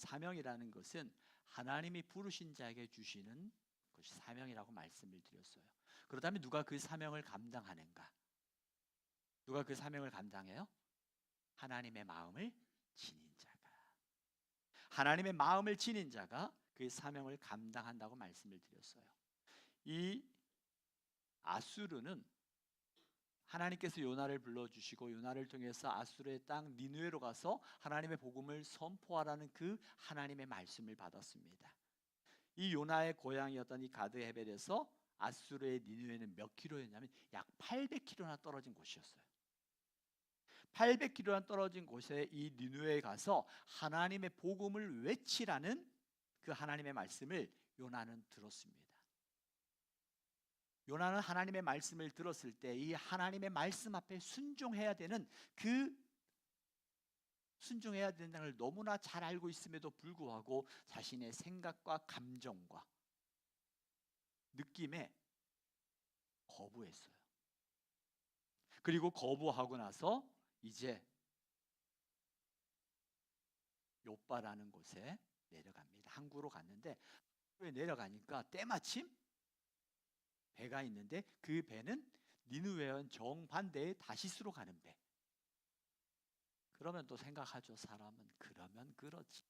사명이라는 것은 하나님이 부르신 자에게 주시는 것이 사명이라고 말씀을 드렸어요. 그렇다면 누가 그 사명을 감당하는가? 누가 그 사명을 감당해요? 하나님의 마음을 지닌 자가. 하나님의 마음을 지닌 자가 그 사명을 감당한다고 말씀을 드렸어요. 이 아수르는 하나님께서 요나를 불러주시고 요나를 통해서 아수르의 땅 니느웨로 가서 하나님의 복음을 선포하라는 그 하나님의 말씀을 받았습니다. 이 요나의 고향이었던 이 가드 헤벨에서 아수르의 니느웨는 몇 킬로였냐면 약 800킬로나 떨어진 곳이었어요. 800킬로나 떨어진 곳에 이 니느웨에 가서 하나님의 복음을 외치라는 그 하나님의 말씀을 요나는 들었습니다. 요나는 하나님의 말씀을 들었을 때 이 하나님의 말씀 앞에 순종해야 되는 순종해야 된다는 걸 너무나 잘 알고 있음에도 불구하고 자신의 생각과 감정과 느낌에 거부했어요. 그리고 거부하고 나서 이제 요빠라는 곳에 내려갑니다. 항구로 갔는데 항구에 내려가니까 때마침 배가 있는데 그 배는 니느웨와 정반대의 다시스로 가는 배. 그러면 또 생각하죠. 사람은 그러면 그렇지.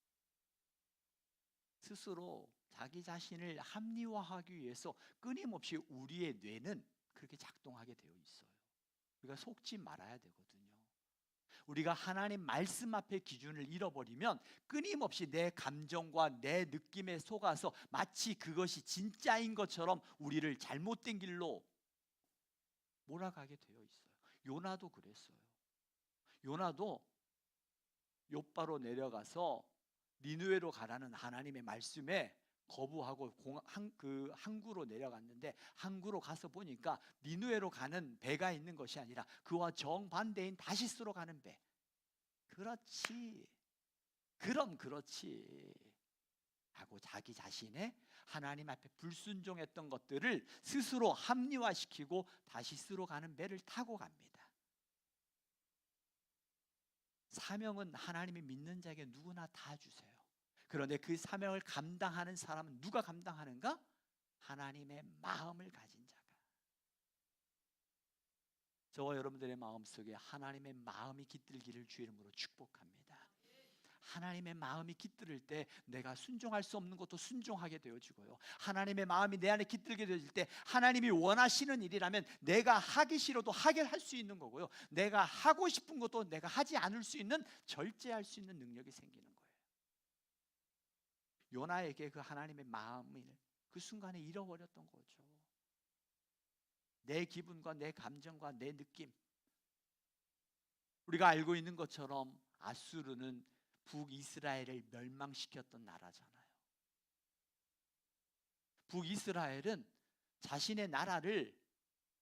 스스로 자기 자신을 합리화하기 위해서 끊임없이 우리의 뇌는 그렇게 작동하게 되어 있어요. 우리가 속지 말아야 되거든요. 우리가 하나님 말씀 앞에 기준을 잃어버리면 끊임없이 내 감정과 내 느낌에 속아서 마치 그것이 진짜인 것처럼 우리를 잘못된 길로 몰아가게 되어 있어요. 요나도 그랬어요. 요나도 욥바로 내려가서 니느웨로 가라는 하나님의 말씀에 거부하고 그 항구로 내려갔는데 항구로 가서 보니까 니느웨로 가는 배가 있는 것이 아니라 그와 정반대인 다시스로 가는 배. 그렇지. 그럼 그렇지. 하고 자기 자신의 하나님 앞에 불순종했던 것들을 스스로 합리화시키고 다시스로 가는 배를 타고 갑니다. 사명은 하나님이 믿는 자에게 누구나 다 주세요. 그런데 그 사명을 감당하는 사람은 누가 감당하는가? 하나님의 마음을 가진 자가. 저와 여러분들의 마음속에 하나님의 마음이 깃들기를 주의 이름으로 축복합니다. 하나님의 마음이 깃들을 때 내가 순종할 수 없는 것도 순종하게 되어지고요. 하나님의 마음이 내 안에 깃들게 되어질 때 하나님이 원하시는 일이라면 내가 하기 싫어도 하게 할 수 있는 거고요. 내가 하고 싶은 것도 내가 하지 않을 수 있는, 절제할 수 있는 능력이 생기는 거예요. 요나에게 그 하나님의 마음을 그 순간에 잃어버렸던 거죠. 내 기분과 내 감정과 내 느낌. 우리가 알고 있는 것처럼 아수르는 북이스라엘을 멸망시켰던 나라잖아요. 북이스라엘은 자신의 나라를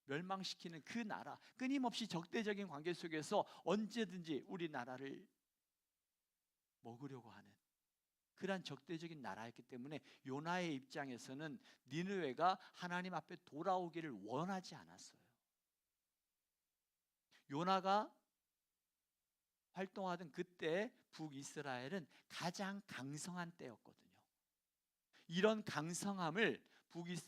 멸망시키는 그 나라, 끊임없이 적대적인 관계 속에서 언제든지 우리 나라를 먹으려고 하는 그러한 적대적인 나라였기 때문에 요나의 입장에서는 니느웨가 하나님 앞에 돌아오기를 원하지 않았어요. 요나가 활동하던 그때 북이스라엘은 가장 강성한 때였거든요. 이런 강성함을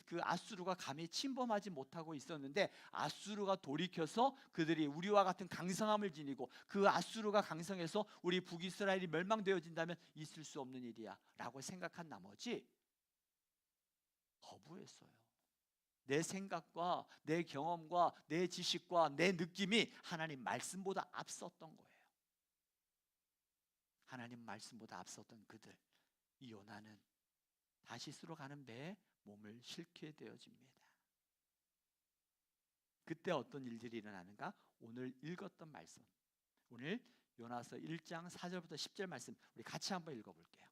그 아수르가 감히 침범하지 못하고 있었는데 아수르가 돌이켜서 그들이 우리와 같은 강성함을 지니고 그 아수르가 강성해서 우리 북이스라엘이 멸망되어진다면 있을 수 없는 일이야 라고 생각한 나머지 거부했어요. 내 생각과 내 경험과 내 지식과 내 느낌이 하나님 말씀보다 앞섰던 거예요. 하나님 말씀보다 앞섰던 그들, 이 요나는 다시스로 가는 배에 몸을 싣게 되어집니다. 그때 어떤 일들이 일어나는가? 오늘 읽었던 말씀, 오늘 요나서 1장 4절부터 10절 말씀 우리 같이 한번 읽어볼게요.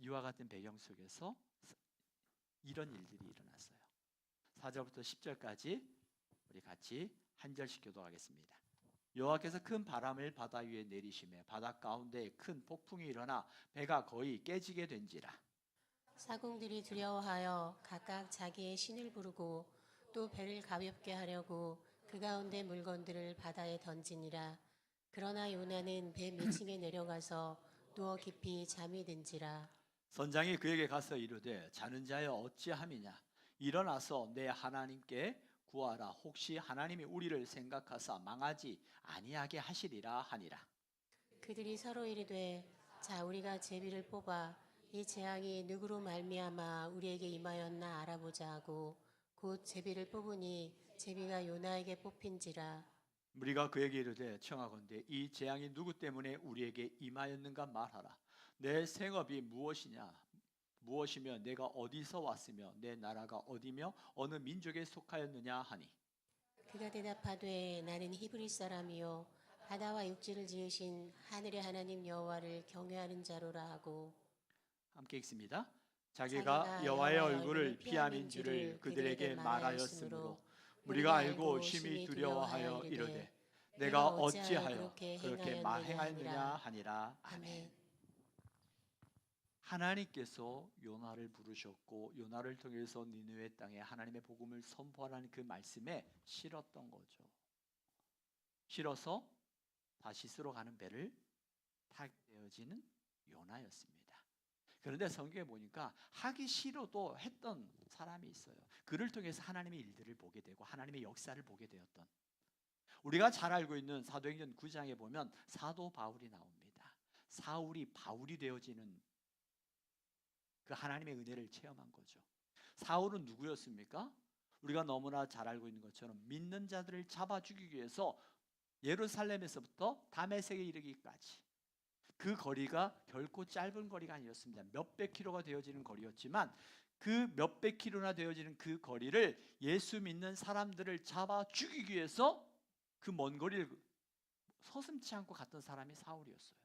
이와 같은 배경 속에서 이런 일들이 일어났어요. 4절부터 10절까지 우리 같이 한 절씩 교독하겠습니다. 여호와께서 큰 바람을 바다 위에 내리시매 바다 가운데 큰 폭풍이 일어나 배가 거의 깨지게 된지라. 사공들이 두려워하여 각각 자기의 신을 부르고 또 배를 가볍게 하려고 그 가운데 물건들을 바다에 던지니라. 그러나 요나는 배 밑층에 내려 달려가서 누워 깊이 잠이 든지라. 선장이 그에게 가서 이르되 자는 자여 어찌함이냐 일어나서 내 하나님께 구하라 혹시 하나님이 우리를 생각하사 망하지 아니하게 하시리라 하니라. 그들이 서로 이르되 자 우리가 제비를 뽑아 이 재앙이 누구로 말미암아 우리에게 임하였나 알아보자 하고 곧 제비를 뽑으니 제비가 요나에게 뽑힌지라. 무리가 그에게 이르되 청하건대 이 재앙이 누구 때문에 우리에게 임하였는가 말하라. 내 생업이 무엇이며 내가 어디서 왔으며 내 나라가 어디며 어느 민족에 속하였느냐 하니. 그가 대답하되 나는 히브리 사람이요 바다와 육지를 지으신 하늘의 하나님 여호와를 경외하는 자로라 하고. 함께 읽습니다. 자기가 자기가 여호와의 얼굴을 피함인 줄을 그들에게 말하였으므로 우리가 알고 심히 두려워하여 이르되 내가 어찌하여 그렇게 행하였느냐 하니라. 아멘. 하나님께서 요나를 부르셨고 요나를 통해서 니느웨 땅에 하나님의 복음을 선포하라는 그 말씀에 실었던 거죠. 실어서 다시스로 가는 배를 타게 되어지는 요나였습니다. 그런데 성경에 보니까 하기 싫어도 했던 사람이 있어요. 그를 통해서 하나님의 일들을 보게 되고 하나님의 역사를 보게 되었던, 우리가 잘 알고 있는 사도행전 9장에 보면 사도 바울이 나옵니다. 사울이 바울이 되어지는 그 하나님의 은혜를 체험한 거죠. 사울은 누구였습니까? 우리가 너무나 잘 알고 있는 것처럼 믿는 자들을 잡아 죽이기 위해서 예루살렘에서부터 다메섹에 이르기까지 그 거리가 결코 짧은 거리가 아니었습니다. 몇백 킬로가 되어지는 거리였지만 그 몇백 킬로나 되어지는 그 거리를 예수 믿는 사람들을 잡아 죽이기 위해서 그 먼 거리를 서슴지 않고 갔던 사람이 사울이었어요.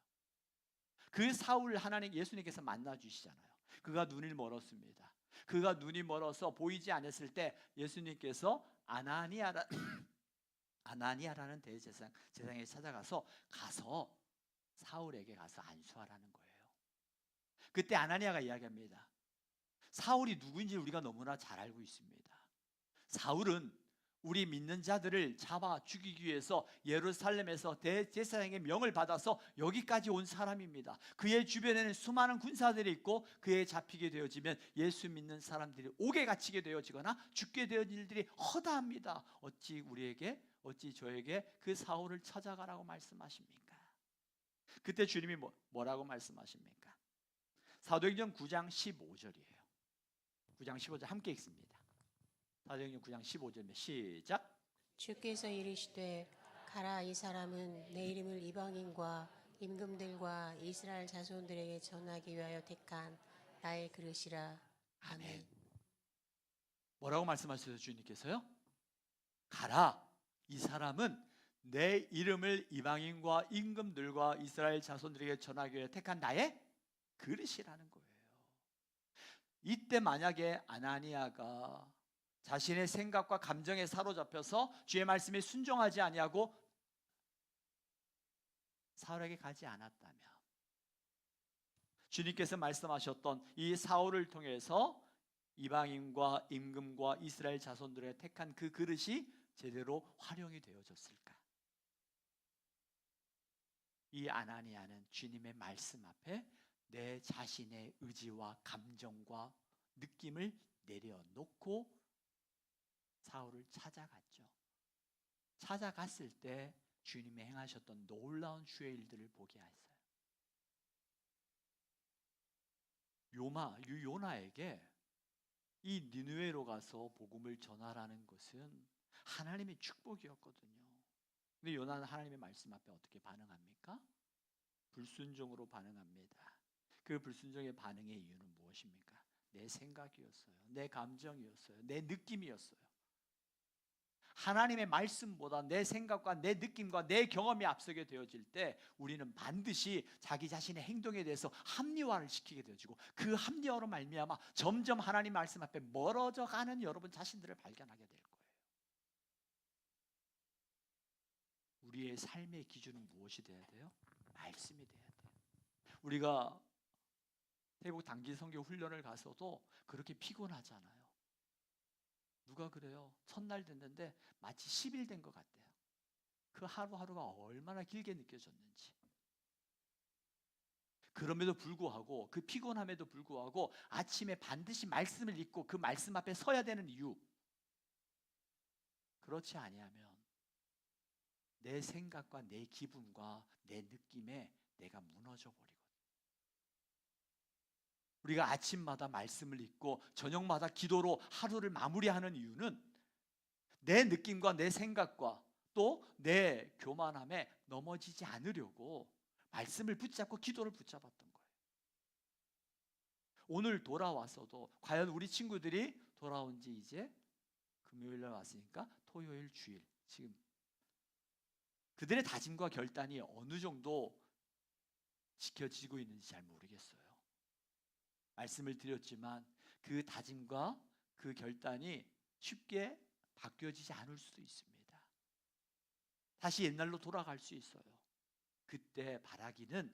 그 사울을 예수님께서 만나 주시잖아요. 그가 눈이 멀었습니다. 그가 눈이 멀어서 보이지 않았을 때 예수님께서 아나니아라는 대제사장에 찾아가서 사울에게 가서 안수하라는 거예요. 그때 아나니아가 이야기합니다. 사울이 누구인지 우리가 너무나 잘 알고 있습니다. 사울은 우리 믿는 자들을 잡아 죽이기 위해서 예루살렘에서 대제사장의 명을 받아서 여기까지 온 사람입니다. 그의 주변에는 수많은 군사들이 있고 그에 잡히게 되어지면 예수 믿는 사람들이 옥에 갇히게 되어지거나 죽게 되어질 일들이 허다합니다. 어찌 저에게 그 사울을 찾아가라고 말씀하십니까? 그때 주님이 뭐라고 말씀하십니까? 사도행전 9장 15절이에요. 9장 15절 함께 읽습니다. 사도행전 9장 15절입니다. 시작. 주께서 이르시되 가라 이 사람은 내 이름을 이방인과 임금들과 이스라엘 자손들에게 전하기 위하여 택한 나의 그릇이라. 아멘. 뭐라고 말씀하셨어요? 주님께서요? 가라 이 사람은 내 이름을 이방인과 임금들과 이스라엘 자손들에게 전하기 위해 택한 나의 그릇이라는 거예요. 이때 만약에 아나니아가 자신의 생각과 감정에 사로잡혀서 주의 말씀에 순종하지 아니하고 사울에게 가지 않았다면 주님께서 말씀하셨던 이 사울을 통해서 이방인과 임금과 이스라엘 자손들의 택한 그 그릇이 제대로 활용이 되어졌을까? 이 아나니아는 주님의 말씀 앞에 내 자신의 의지와 감정과 느낌을 내려놓고 사울을 찾아갔죠. 찾아갔을 때 주님이 행하셨던 놀라운 주의 일들을 보게 했어요. 요나에게 이 니느웨로 가서 복음을 전하라는 것은 하나님의 축복이었거든요. 근데 요나는 하나님의 말씀 앞에 어떻게 반응합니까? 불순종으로 반응합니다. 그 불순종의 반응의 이유는 무엇입니까? 내 생각이었어요. 내 감정이었어요. 내 느낌이었어요. 하나님의 말씀보다 내 생각과 내 느낌과 내 경험이 앞서게 되어질 때 우리는 반드시 자기 자신의 행동에 대해서 합리화를 시키게 되어지고 그 합리화로 말미암아 점점 하나님 말씀 앞에 멀어져 가는 여러분 자신들을 발견하게 될 거예요. 우리의 삶의 기준은 무엇이 돼야 돼요? 말씀이 돼야 돼요. 우리가 태국 단기 선교 훈련을 가서도 그렇게 피곤하잖아요. 누가 그래요? 첫날 됐는데 마치 10일 된 것 같대요. 그 하루하루가 얼마나 길게 느껴졌는지. 그럼에도 불구하고, 그 피곤함에도 불구하고 아침에 반드시 말씀을 읽고 그 말씀 앞에 서야 되는 이유, 그렇지 아니하면 내 생각과 내 기분과 내 느낌에 내가 무너져 버리거든요. 우리가 아침마다 말씀을 읽고 저녁마다 기도로 하루를 마무리하는 이유는 내 느낌과 내 생각과 또 내 교만함에 넘어지지 않으려고 말씀을 붙잡고 기도를 붙잡았던 거예요. 오늘 돌아와서도 과연 우리 친구들이 돌아온 지 이제 금요일날 왔으니까 토요일, 주일, 지금 그들의 다짐과 결단이 어느 정도 지켜지고 있는지 잘 모르겠어요. 말씀을 드렸지만 그 다짐과 그 결단이 쉽게 바뀌어지지 않을 수도 있습니다. 다시 옛날로 돌아갈 수 있어요. 그때 바라기는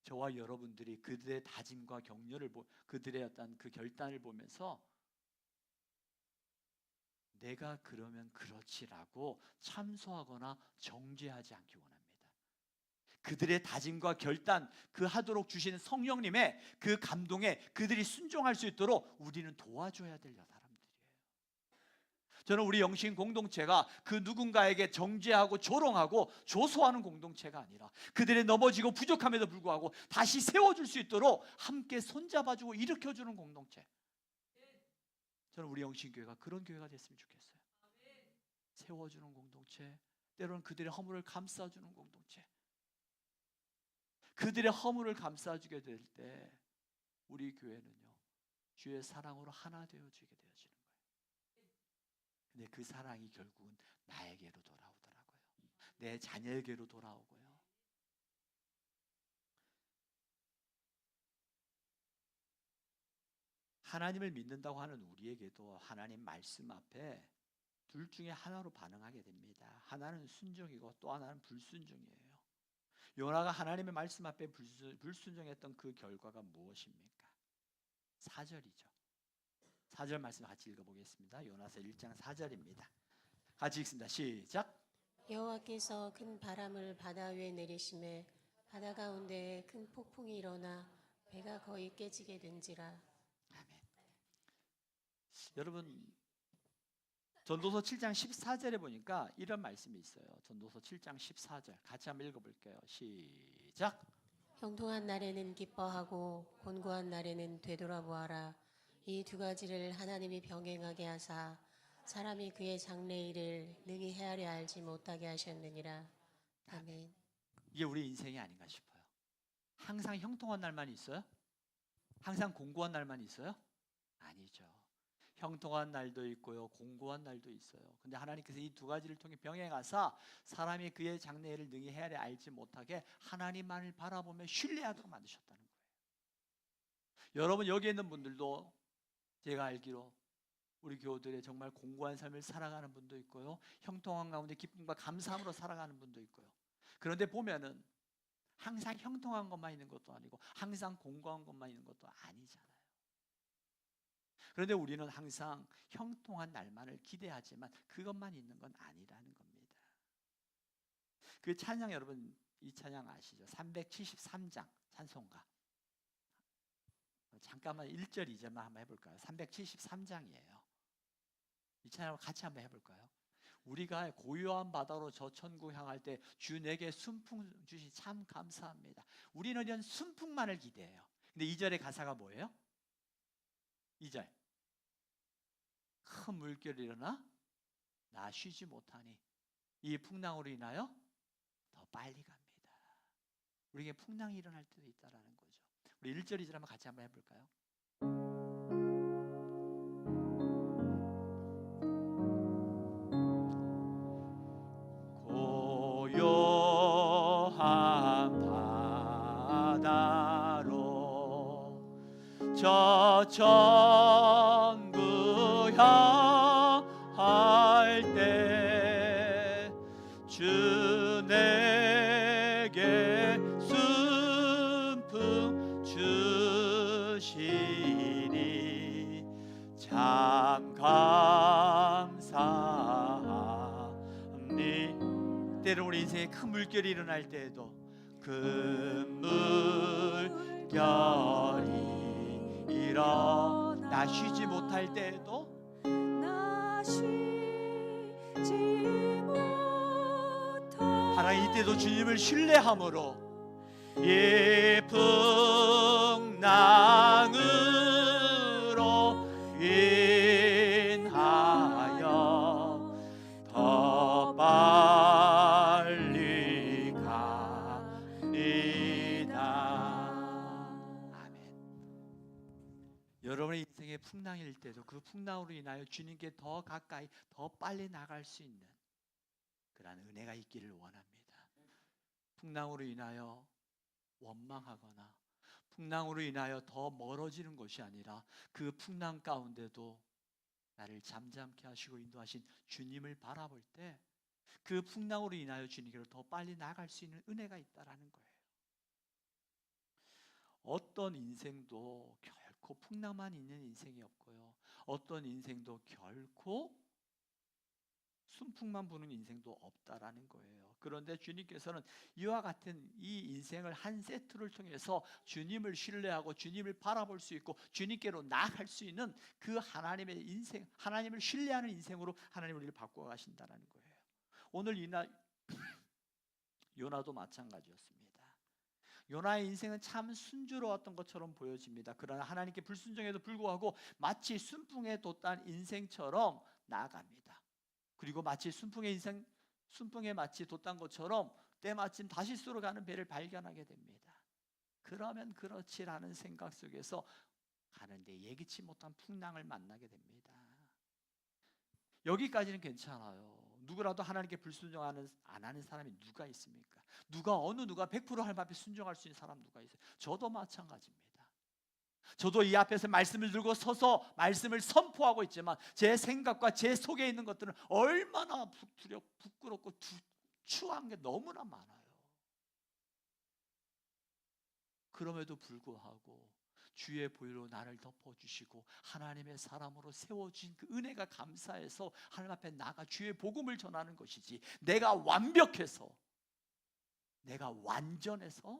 저와 여러분들이 그들의 다짐과 격려를 그들의 어떤 그 결단을 보면서 내가 그러면 그렇지라고 참소하거나 정죄하지 않기 원합니다. 그들의 다짐과 결단, 그 하도록 주신 성령님의 그 감동에 그들이 순종할 수 있도록 우리는 도와줘야 될 사람들이에요. 저는 우리 영신 공동체가 그 누군가에게 정죄하고 조롱하고 조소하는 공동체가 아니라 그들의 넘어지고 부족함에도 불구하고 다시 세워줄 수 있도록 함께 손잡아주고 일으켜주는 공동체. 저는 우리 영신교회가 그런 교회가 됐으면 좋겠어요. 세워주는 공동체, 때로는 그들의 허물을 감싸주는 공동체. 그들의 허물을 감싸주게 될 때 우리 교회는요, 주의 사랑으로 하나 되어지게 되어지는 거예요. 근데 그 사랑이 결국은 나에게로 돌아오더라고요. 내 자녀에게로 돌아오고요. 하나님을 믿는다고 하는 우리에게도 하나님 말씀 앞에 둘 중에 하나로 반응하게 됩니다. 하나는 순종이고 또 하나는 불순종이에요. 요나가 하나님의 말씀 앞에 불순종했던 그 결과가 무엇입니까? 4절이죠. 4절 말씀 같이 읽어보겠습니다. 요나서 1장 4절입니다. 같이 읽습니다. 시작. 여호와께서 큰 바람을 바다 위에 내리심에 바다 가운데 큰 폭풍이 일어나 배가 거의 깨지게 된지라. 아멘. 여러분, 전도서 7장 14절에 보니까 이런 말씀이 있어요. 전도서 7장 14절 같이 한번 읽어볼게요. 시작. 형통한 날에는 기뻐하고 곤고한 날에는 되돌아보아라. 이 두 가지를 하나님이 병행하게 하사 사람이 그의 장래일을 능히 헤아려 알지 못하게 하셨느니라. 아멘. 이게 우리 인생이 아닌가 싶어요. 항상 형통한 날만 있어요? 항상 공고한 날만 있어요? 아니죠. 형통한 날도 있고요, 공고한 날도 있어요. 근데 하나님께서 이 두 가지를 통해 병행하사 사람이 그의 장래일을 능히 헤아려 알지 못하게 하나님만을 바라보며 신뢰하도록 만드셨다는 거예요. 여러분, 여기 있는 분들도 제가 알기로 우리 교우들의 정말 공고한 삶을 살아가는 분도 있고요, 형통한 가운데 기쁨과 감사함으로 살아가는 분도 있고요. 그런데 보면은 항상 형통한 것만 있는 것도 아니고 항상 공고한 것만 있는 것도 아니잖아요. 그런데 우리는 항상 형통한 날만을 기대하지만 그것만 있는 건 아니라는 겁니다. 그 찬양, 여러분 이 찬양 아시죠? 373장 찬송가. 잠깐만 1절 2절만 한번 해볼까요? 373장이에요. 이 찬양을 같이 한번 해볼까요? 우리가 고요한 바다로 저 천국 향할 때 주 내게 순풍 주시 참 감사합니다. 우리는 이런 순풍만을 기대해요. 근데 2절의 가사가 뭐예요? 2절. 큰 물결이 일어나 나 쉬지 못하니 이 풍랑으로 인하여 더 빨리 갑니다. 우리에게 풍랑이 일어날 때도 있다라는 거죠. 우리 1절 2절 한번 같이 한번 해볼까요? 고요한 바다로 저 천국 향할 때 주 내게 순풍 주시니 참 감사합니다. 때로 우리 인생에 큰 물결이 일어날 때에도 큰 결이 일어 나 쉬지 못할 때에도 나 쉬지 못할 하나님 이때도 주님을 신뢰함으로 이 풍랑으로 인하여 더 빨리 가리다. 아멘. 여러분의 인생의 풍랑일 때도 그 풍랑으로 인하여 주님께 더 가까이 더 빨리 나갈 수 있는 그러한 은혜가 있기를 원합니다. 풍랑으로 인하여 원망하거나 풍랑으로 인하여 더 멀어지는 것이 아니라 그 풍랑 가운데도 나를 잠잠케 하시고 인도하신 주님을 바라볼 때 그 풍랑으로 인하여 주님께로 더 빨리 나갈 수 있는 은혜가 있다라는 거예요. 어떤 인생도 결코 풍랑만 있는 인생이 없고요, 어떤 인생도 결코 순풍만 부는 인생도 없다라는 거예요. 그런데 주님께서는 이와 같은 이 인생을 한 세트를 통해서 주님을 신뢰하고 주님을 바라볼 수 있고 주님께로 나아갈 수 있는 그 하나님의 인생, 하나님을 신뢰하는 인생으로 하나님 우리를 바꿔 가신다는 거예요. 오늘 요나도 마찬가지였습니다. 요나의 인생은 참 순조로웠던 것처럼 보여집니다. 그러나 하나님께 불순종에도 불구하고 마치 순풍에 돛단 인생처럼 나아갑니다. 그리고 마치 순풍에 마치 돛단 것처럼 때마침 다시스로 가는 배를 발견하게 됩니다. 그러면 그렇지라는 생각 속에서 가는데 예기치 못한 풍랑을 만나게 됩니다. 여기까지는 괜찮아요. 누구라도 하나님께 불순종 안 하는 사람이 누가 있습니까? 누가 100% 하나님 앞에 순종할 수 있는 사람 누가 있어요? 저도 마찬가지입니다. 저도 이 앞에서 말씀을 들고 서서 말씀을 선포하고 있지만 제 생각과 제 속에 있는 것들은 얼마나 부끄럽고 추한 게 너무나 많아요. 그럼에도 불구하고 주의 보혈로 나를 덮어주시고 하나님의 사람으로 세워주신 그 은혜가 감사해서 하나님 앞에 나가 주의 복음을 전하는 것이지, 내가 완벽해서 내가 완전해서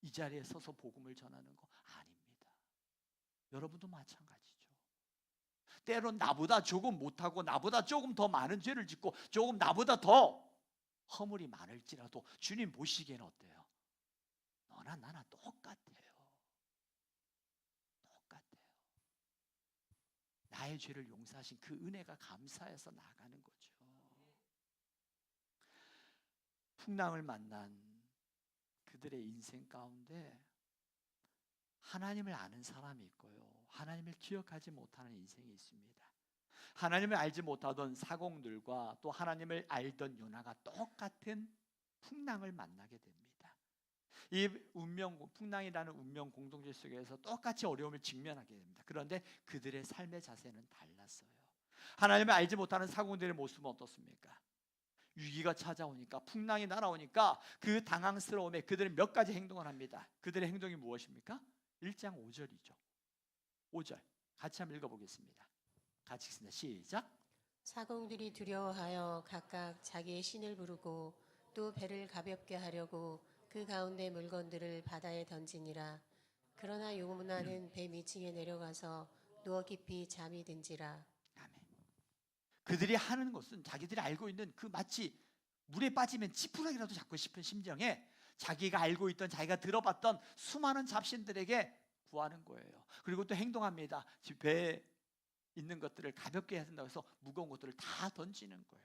이 자리에 서서 복음을 전하는 거 아닙니다. 여러분도 마찬가지죠. 때론 나보다 조금 못하고 나보다 조금 더 많은 죄를 짓고 조금 나보다 더 허물이 많을지라도 주님 보시기에는 어때요? 너나 나나 똑같아요. 나의 죄를 용서하신 그 은혜가 감사해서 나가는 거죠. 풍랑을 만난 그들의 인생 가운데 하나님을 아는 사람이 있고요, 하나님을 기억하지 못하는 인생이 있습니다. 하나님을 알지 못하던 사공들과 또 하나님을 알던 요나가 똑같은 풍랑을 만나게 됩니다. 이 풍랑이라는 운명 공동체 속에서 똑같이 어려움을 직면하게 됩니다. 그런데 그들의 삶의 자세는 달랐어요. 하나님을 알지 못하는 사공들의 모습은 어떻습니까? 위기가 찾아오니까, 풍랑이 날아오니까 그 당황스러움에 그들은 몇 가지 행동을 합니다. 그들의 행동이 무엇입니까? 1장 5절이죠. 5절 같이 한번 읽어보겠습니다. 같이 읽습니다. 시작. 사공들이 두려워하여 각각 자기의 신을 부르고 또 배를 가볍게 하려고 그 가운데 물건들을 바다에 던지니라. 그러나 요나는 배 밑층에 내려가서 누워 깊이 잠이 든지라. 아멘. 그들이 하는 것은 자기들이 알고 있는 그 마치 물에 빠지면 지푸라기라도 잡고 싶은 심정에 자기가 알고 있던, 자기가 들어봤던 수많은 잡신들에게 구하는 거예요. 그리고 또 행동합니다. 배에 있는 것들을 가볍게 해야 된다고 해서 무거운 것들을 다 던지는 거예요.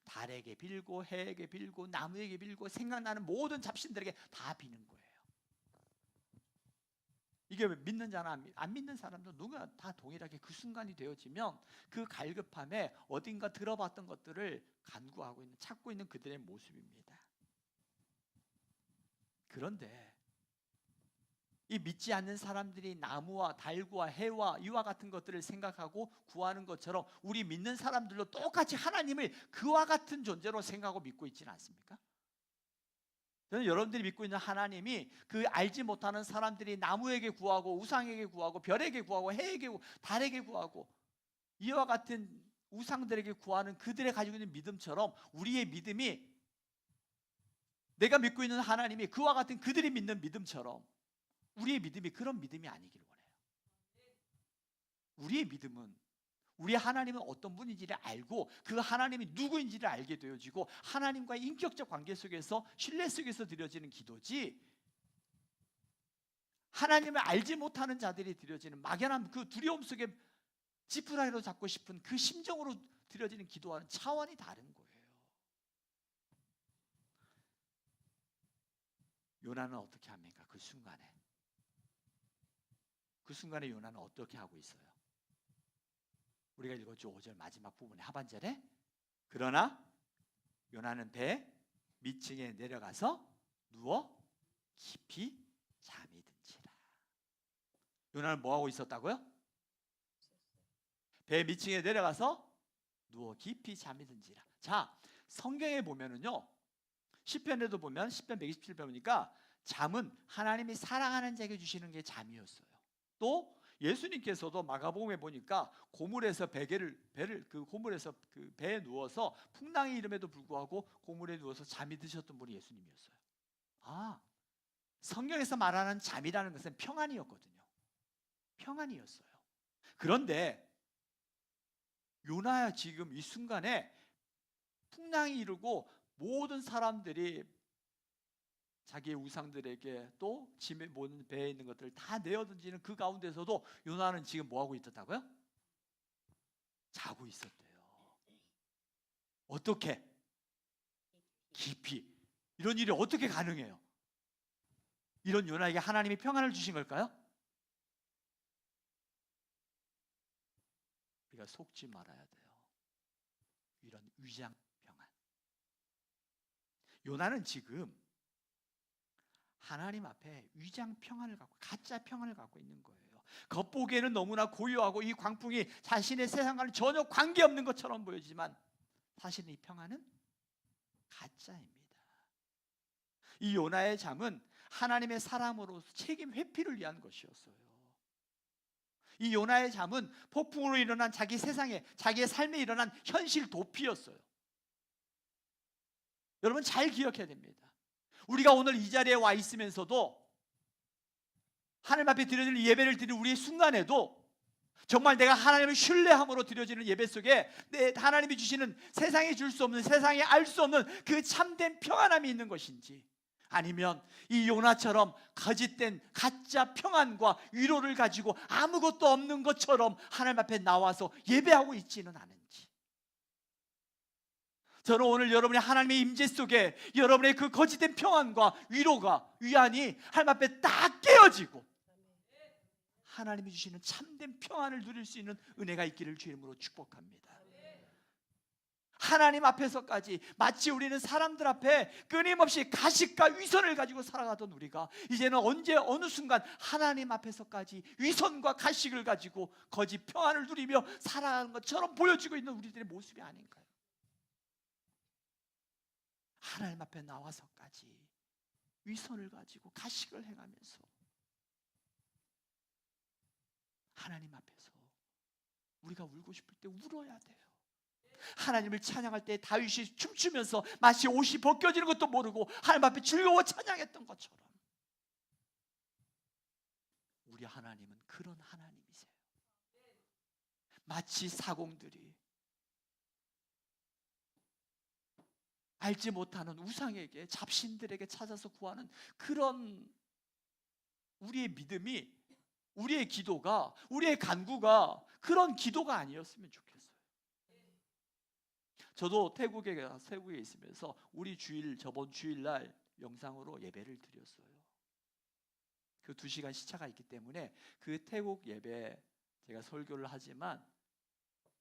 달에게 빌고 해에게 빌고 나무에게 빌고 생각나는 모든 잡신들에게 다 비는 거예요. 이게 믿는 자나 안 믿는 사람도 누가 다 동일하게 그 순간이 되어지면 그 갈급함에 어딘가 들어봤던 것들을 간구하고 있는, 찾고 있는 그들의 모습입니다. 그런데 이 믿지 않는 사람들이 나무와 달과 해와 이와 같은 것들을 생각하고 구하는 것처럼 우리 믿는 사람들도 똑같이 하나님을 그와 같은 존재로 생각하고 믿고 있지는 않습니까? 저는 여러분들이 믿고 있는 하나님이 그 알지 못하는 사람들이 나무에게 구하고 우상에게 구하고 별에게 구하고 해에게 구하고 달에게 구하고 이와 같은 우상들에게 구하는 그들의 가지고 있는 믿음처럼 우리의 믿음이 내가 믿고 있는 하나님이 그와 같은 그들이 믿는 믿음처럼 우리의 믿음이 그런 믿음이 아니기를 원해요. 우리의 믿음은 우리 하나님은 어떤 분인지를 알고 그 하나님이 누구인지를 알게 되어지고 하나님과의 인격적 관계 속에서 신뢰 속에서 드려지는 기도지, 하나님을 알지 못하는 자들이 드려지는 막연한 그 두려움 속에 지푸라기로 잡고 싶은 그 심정으로 드려지는 기도와는 차원이 다른 거예요. 요나는 어떻게 합니까? 그 순간에 요나는 어떻게 하고 있어요? 우리가 읽었죠. 5절 마지막 부분에 하반절에, 그러나 요나는 배 밑층에 내려가서 누워 깊이 잠이 든지라. 요나는 뭐하고 있었다고요? 배 밑층에 내려가서 누워 깊이 잠이 든지라. 자, 성경에 보면은요, 시편에도 보면 시편 127편 보니까 잠은 하나님이 사랑하는 자에게 주시는 게 잠이었어요. 또 예수님께서도 마가복음에 보니까 고물에서 배를 그 고물에서 그 배에 누워서 풍랑이 일음에도 불구하고 고물에 누워서 잠이 드셨던 분이 예수님이었어요. 아, 성경에서 말하는 잠이라는 것은 평안이었거든요. 평안이었어요. 그런데 요나야 지금 이 순간에 풍랑이 이르고 모든 사람들이 자기의 우상들에게 또 짐에 모든 배에 있는 것들을 다 내어던지는 그 가운데서도 요나는 지금 뭐하고 있었다고요? 자고 있었대요. 어떻게? 깊이. 이런 일이 어떻게 가능해요? 이런 요나에게 하나님이 평안을 주신 걸까요? 우리가 속지 말아야 돼요. 이런 위장 평안. 요나는 지금 하나님 앞에 위장 평안을 갖고, 가짜 평안을 갖고 있는 거예요. 겉보기에는 너무나 고요하고 이 광풍이 자신의 세상과는 전혀 관계없는 것처럼 보이지만 사실은 이 평안은 가짜입니다. 이 요나의 잠은 하나님의 사람으로서 책임 회피를 위한 것이었어요. 이 요나의 잠은 폭풍으로 일어난 자기 세상에, 자기의 삶에 일어난 현실 도피였어요. 여러분 잘 기억해야 됩니다. 우리가 오늘 이 자리에 와 있으면서도 하나님 앞에 드려지는 예배를 드리는 우리의 순간에도 정말 내가 하나님을 신뢰함으로 드려지는 예배 속에 내 하나님이 주시는 세상에 줄 수 없는, 세상에 알 수 없는 그 참된 평안함이 있는 것인지, 아니면 이 요나처럼 거짓된 가짜 평안과 위로를 가지고 아무것도 없는 것처럼 하나님 앞에 나와서 예배하고 있지는 않은지. 저는 오늘 여러분의 하나님의 임재 속에 여러분의 그 거짓된 평안과 위로가, 위안이 하나님 앞에 딱 깨어지고 하나님이 주시는 참된 평안을 누릴 수 있는 은혜가 있기를 주의 이름으로 축복합니다. 하나님 앞에서까지 마치 우리는 사람들 앞에 끊임없이 가식과 위선을 가지고 살아가던 우리가 이제는 언제 어느 순간 하나님 앞에서까지 위선과 가식을 가지고 거짓 평안을 누리며 살아가는 것처럼 보여지고 있는 우리들의 모습이 아닌가요? 하나님 앞에 나와서까지 위선을 가지고 가식을 행하면서 하나님 앞에서 우리가 울고 싶을 때 울어야 돼요. 하나님을 찬양할 때 다윗이 춤추면서 마치 옷이 벗겨지는 것도 모르고 하나님 앞에 즐거워 찬양했던 것처럼 우리 하나님은 그런 하나님이세요. 마치 사공들이 알지 못하는 우상에게, 잡신들에게 찾아서 구하는 그런 우리의 믿음이, 우리의 기도가, 우리의 간구가 그런 기도가 아니었으면 좋겠어요. 저도 태국에 있으면서 우리 저번 주일날 영상으로 예배를 드렸어요. 그 2시간 시차가 있기 때문에 그 태국 예배 제가 설교를 하지만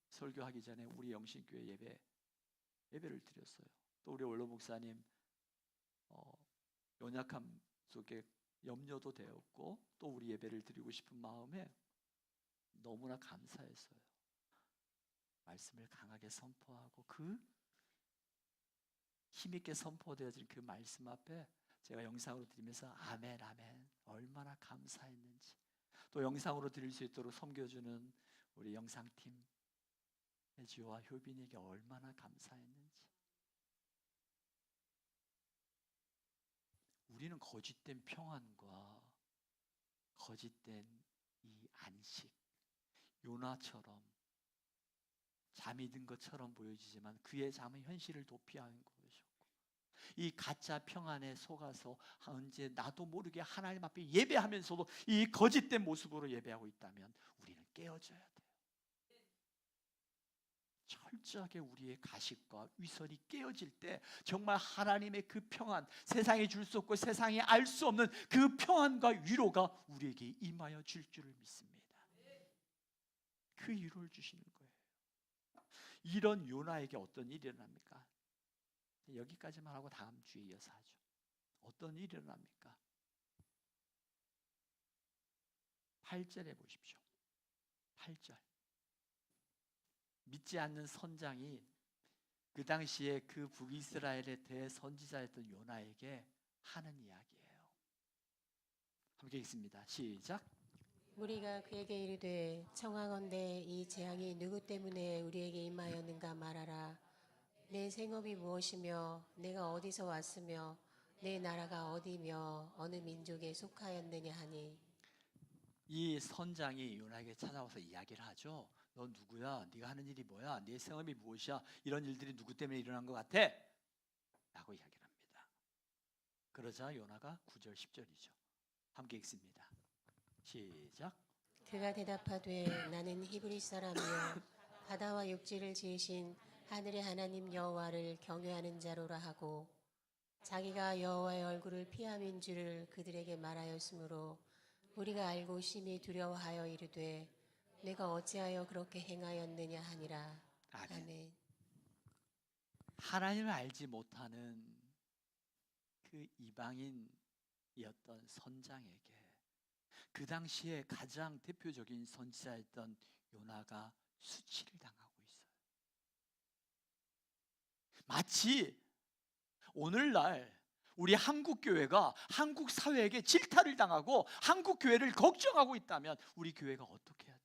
설교하기 전에 우리 영신교회 예배를 드렸어요. 또 우리 원로 목사님 연약함 속에 염려도 되었고 또 우리 예배를 드리고 싶은 마음에 너무나 감사했어요. 말씀을 강하게 선포하고 그 힘있게 선포되어진 그 말씀 앞에 제가 영상으로 드리면서 아멘 아멘 얼마나 감사했는지, 또 영상으로 드릴 수 있도록 섬겨주는 우리 영상팀 혜지와 효빈에게 얼마나 감사했는지. 우리는 거짓된 평안과 거짓된 이 안식, 요나처럼 잠이 든 것처럼 보여지지만 그의 잠은 현실을 도피하는 것이었고, 이 가짜 평안에 속아서 언제 나도 모르게 하나님 앞에 예배하면서도 이 거짓된 모습으로 예배하고 있다면 우리는 깨어져야 돼요. 철저하게 우리의 가식과 위선이 깨어질 때 정말 하나님의 그 평안, 세상이 줄 수 없고 세상이 알 수 없는 그 평안과 위로가 우리에게 임하여 줄 줄을 믿습니다. 그 위로를 주시는 거예요. 이런 요나에게 어떤 일이 일어납니까? 여기까지만 하고 다음 주에 이어서 하죠. 어떤 일이 일어납니까? 8절에 보십시오. 8절. 믿지 않는 선장이 그 당시에 그 북이스라엘의 대선지자였던 요나에게 하는 이야기예요. 함께 읽습니다. 시작. 우리가 그에게 이르되 청하건대 이 재앙이 누구 때문에 우리에게 임하였는가 말하라. 내 생업이 무엇이며 내가 어디서 왔으며 내 나라가 어디며 어느 민족에 속하였느냐 하니, 이 선장이 요나에게 찾아와서 이야기를 하죠. 너 누구야? 네가 하는 일이 뭐야? 네 생업이 무엇이야? 이런 일들이 누구 때문에 일어난 것 같아? 라고 이야기를 합니다. 그러자 요나가 9절 10절이죠. 함께 읽습니다. 시작. 그가 대답하되 나는 히브리 사람이요 바다와 육지를 지으신 하늘의 하나님 여호와를 경외하는 자로라 하고, 자기가 여호와의 얼굴을 피함인 줄을 그들에게 말하였으므로 우리가 알고 심히 두려워하여 이르되 내가 어찌하여 그렇게 행하였느냐 하니라. 아멘. 하나님을 알지 못하는 그 이방인이었던 선장에게 그 당시에 가장 대표적인 선지자였던 요나가 수치를 당하고 있어요. 마치 오늘날 우리 한국 교회가 한국 사회에게 질타를 당하고 한국 교회를 걱정하고 있다면 우리 교회가 어떻게 해야 돼요?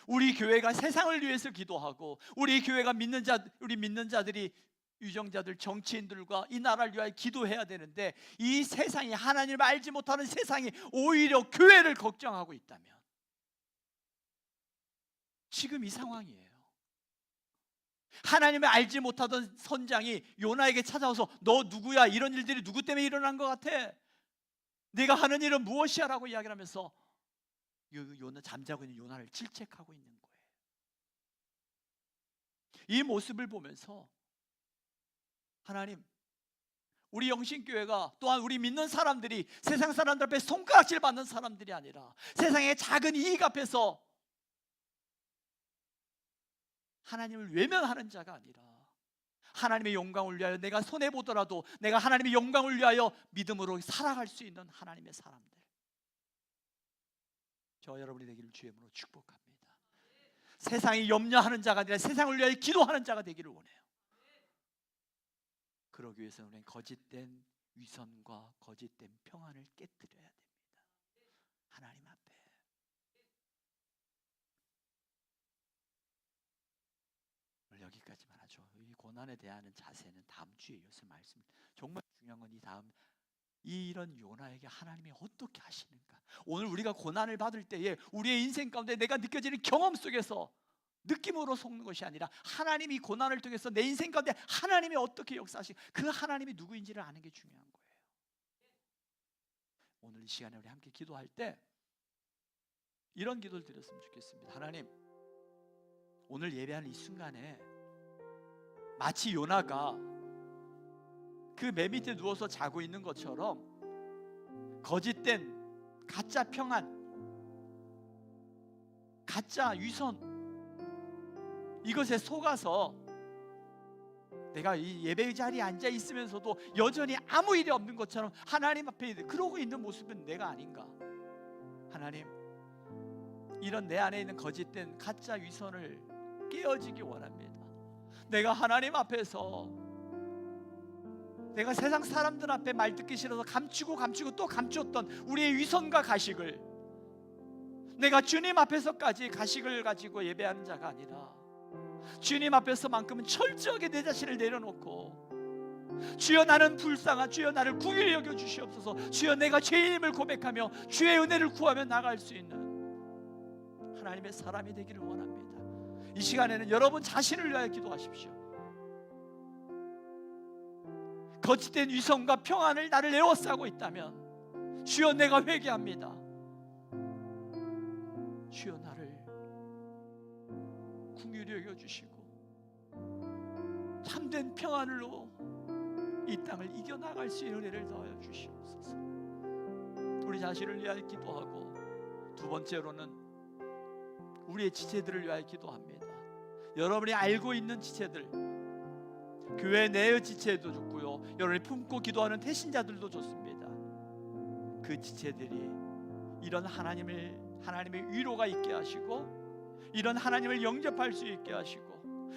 우리 교회가 세상을 위해서 기도하고 우리 교회가 우리 믿는 자들이 유정자들, 정치인들과 이 나라를 위하여 기도해야 되는데 이 세상이, 하나님을 알지 못하는 세상이 오히려 교회를 걱정하고 있다면 지금 이 상황이에요. 하나님을 알지 못하던 선장이 요나에게 찾아와서 너 누구야? 이런 일들이 누구 때문에 일어난 것 같아? 네가 하는 일은 무엇이야? 라고 이야기를 하면서 요나, 잠자고 있는 요나를 질책하고 있는 거예요. 이 모습을 보면서 하나님, 우리 영신교회가 또한 우리 믿는 사람들이 세상 사람들 앞에 손가락질 받는 사람들이 아니라 세상의 작은 이익 앞에서 하나님을 외면하는 자가 아니라 하나님의 영광을 위하여 내가 손해보더라도 내가 하나님의 영광을 위하여 믿음으로 살아갈 수 있는 하나님의 사람들, 저 여러분이 되기를 주의 이름으로 축복합니다. 세상이 염려하는 자가 아니라 세상을 위하여 기도하는 자가 되기를 원해요. 그러기 위해서 우리는 거짓된 위선과 거짓된 평안을 깨뜨려야 됩니다. 하나님 앞에. 오늘 여기까지만 하죠. 이 고난에 대한 자세는 다음 주에 이어서 말씀. 정말 중요한 건 이런 요나에게 하나님이 어떻게 하시는가. 오늘 우리가 고난을 받을 때에 우리의 인생 가운데 내가 느껴지는 경험 속에서 느낌으로 속는 것이 아니라 하나님이 고난을 통해서 내 인생 가운데 하나님이 어떻게 역사하시고 그 하나님이 누구인지를 아는 게 중요한 거예요. 오늘 이 시간에 우리 함께 기도할 때 이런 기도를 드렸으면 좋겠습니다. 하나님, 오늘 예배하는 이 순간에 마치 요나가 그 매 밑에 누워서 자고 있는 것처럼 거짓된 가짜 평안, 가짜 위선, 이것에 속아서 내가 이 예배의 자리에 앉아 있으면서도 여전히 아무 일이 없는 것처럼 하나님 앞에 그러고 있는 모습은 내가 아닌가. 하나님, 이런 내 안에 있는 거짓된 가짜 위선을 깨어지기 원합니다. 내가 하나님 앞에서 내가 세상 사람들 앞에 말 듣기 싫어서 감추고 또 감췄던 우리의 위선과 가식을 내가 주님 앞에서까지 가식을 가지고 예배하는 자가 아니라 주님 앞에서만큼은 철저하게 내 자신을 내려놓고 주여 나는 불쌍한, 주여 나를 긍휼히 여겨 주시옵소서. 주여 내가 죄인임을 고백하며 주의 은혜를 구하며 나갈 수 있는 하나님의 사람이 되기를 원합니다. 이 시간에는 여러분 자신을 위하여 기도하십시오. 거짓된 위선과 평안을 나를 에워싸고 있다면 주여 내가 회개합니다. 주여 나를 긍휼히 여겨주시고 참된 평안으로 이 땅을 이겨나갈 수 있는 은혜를 더하여 주시옵소서. 우리 자신을 위하여 기도하고, 두 번째로는 우리의 지체들을 위하여 기도합니다. 여러분이 알고 있는 지체들, 교회 내의 지체도 좋고요, 여러분이 품고 기도하는 태신자들도 좋습니다. 그 지체들이 이런 하나님의 위로가 있게 하시고, 이런 하나님을 영접할 수 있게 하시고,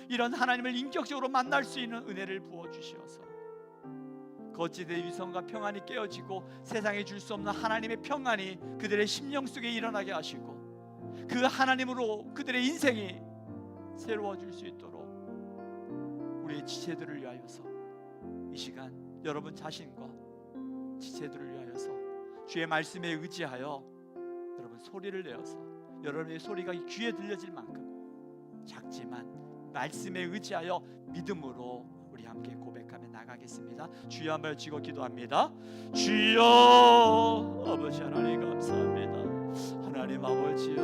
이런 하나님을 인격적으로 만날 수 있는 은혜를 부어주시어서 거짓의 위선과 평안이 깨어지고 세상에 줄 수 없는 하나님의 평안이 그들의 심령 속에 일어나게 하시고, 그 하나님으로 그들의 인생이 새로워질 수 있도록 우리의 지체들을 위하여서 이 시간 여러분 자신과 지체들을 위하여서 주의 말씀에 의지하여 여러분 소리를 내어서, 여러분의 소리가 귀에 들려질 만큼 작지만 말씀에 의지하여 믿음으로 우리 함께 고백하며 나가겠습니다. 주여 한번 외치고 기도합니다. 주여 아버지 하나님 감사합니다. 하나님 아버지여,